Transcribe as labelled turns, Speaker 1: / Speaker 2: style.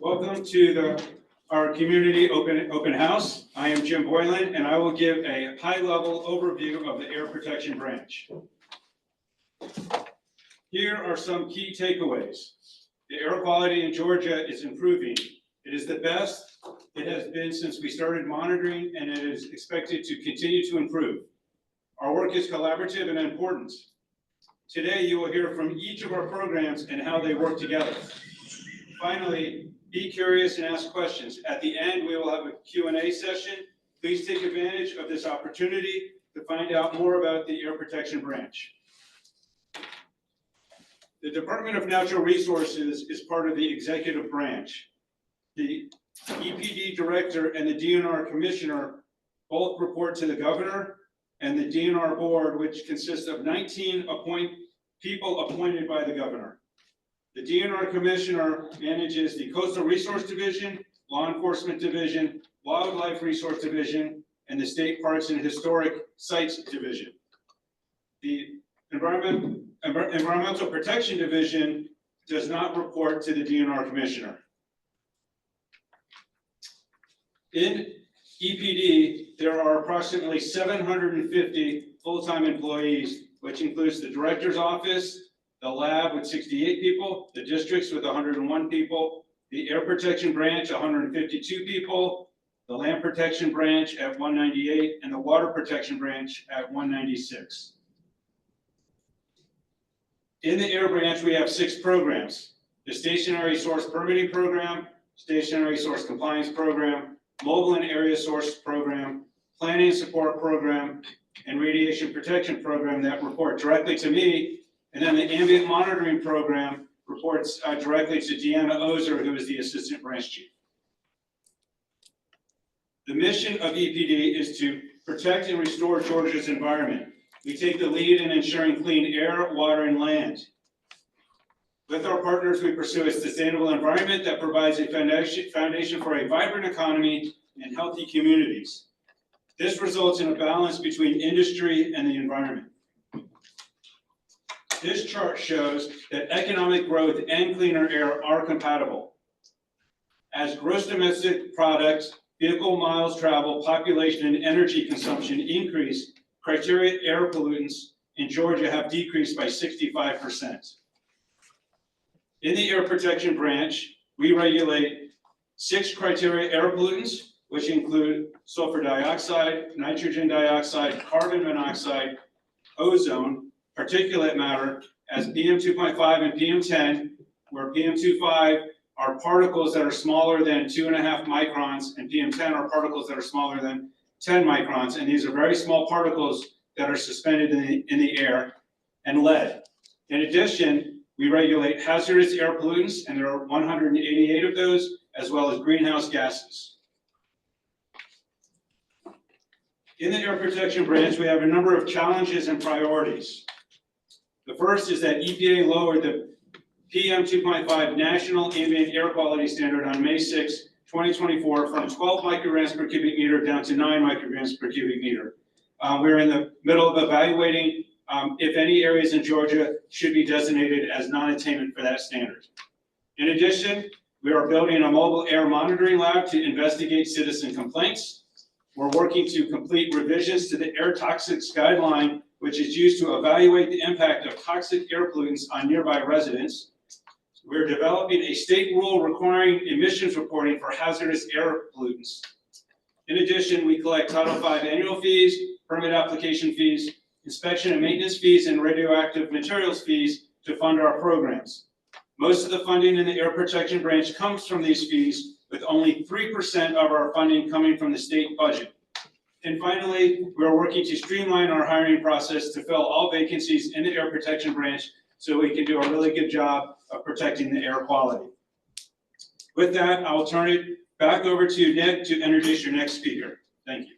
Speaker 1: Welcome to our community open house. I am Jim Boylan, and I will give a high-level overview of the Air Protection Branch. Here are some key takeaways. The air quality in Georgia is improving. It is the best it has been since we started monitoring, and it is expected to continue to improve. Our work is collaborative and important. Today, you will hear from each of our programs and how they work together. Finally, be curious and ask questions. At the end, we will have a Q&A session. Please take advantage of this opportunity to find out more about the Air Protection Branch. The Department of Natural Resources is part of the executive branch. The EPD director and the DNR commissioner both report to the governor, and the DNR board, which consists of 19 people appointed by the governor. The DNR commissioner manages the Coastal Resource Division, Law Enforcement Division, Wildlife Resource Division, and the State Parks and Historic Sites Division. The Environmental Protection Division does not report to the DNR commissioner. In EPD, there are approximately 750 full-time employees, which includes the director's office, the lab with 68 people, the districts with 101 people, the Air Protection Branch, 152 people, the Land Protection Branch at 198, and the Water Protection Branch at 196. In the Air Branch, we have 6 programs: the Stationary Source Permitting Program, Stationary Source Compliance Program, Mobile and Area Source Program, Planning Support Program, and Radiation Protection Program that report directly to me. And then the Ambient Monitoring Program reports directly to Deanna Ozer, who is the Assistant Branch Chief. The mission of EPD is to protect and restore Georgia's environment. We take the lead in ensuring clean air, water, and land. With our partners, we pursue a sustainable environment that provides a foundation for a vibrant economy and healthy communities. This results in a balance between industry and the environment. This chart shows that economic growth and cleaner air are compatible. As gross domestic product, vehicle miles traveled, population, and energy consumption increase, criteria air pollutants in Georgia have decreased by 65%. In the Air Protection Branch, we regulate 6 criteria air pollutants, which include sulfur dioxide, nitrogen dioxide, carbon monoxide, ozone, particulate matter as PM2.5 and PM10, where PM2.5 are particles that are smaller than 2.5 microns, and PM10 are particles that are smaller than 10 microns, and these are very small particles that are suspended in the air, and lead. In addition, we regulate hazardous air pollutants, and there are 188 of those, as well as greenhouse gases. In the Air Protection Branch, we have a number of challenges and priorities. The first is that EPA lowered the PM2.5 National Ambient Air Quality Standard on May 6, 2024 from 12 micrograms per cubic meter down to 9 micrograms per cubic meter. We're in the middle of evaluating if any areas in Georgia should be designated as non-attainment for that standard. In addition, we are building a mobile air monitoring lab to investigate citizen complaints. We're working to complete revisions to the air toxics guideline, which is used to evaluate the impact of toxic air pollutants on nearby residents. We're developing a state rule requiring emissions reporting for hazardous air pollutants. In addition, we collect Title V annual fees, permit application fees, inspection and maintenance fees, and radioactive materials fees to fund our programs. Most of the funding in the Air Protection Branch comes from these fees, with only 3% of our funding coming from the state budget. And finally, we are working to streamline our hiring process to fill all vacancies in the Air Protection Branch so we can do a really good job of protecting the air quality. With that, I will turn it back over to Nick to introduce your next speaker. Thank you.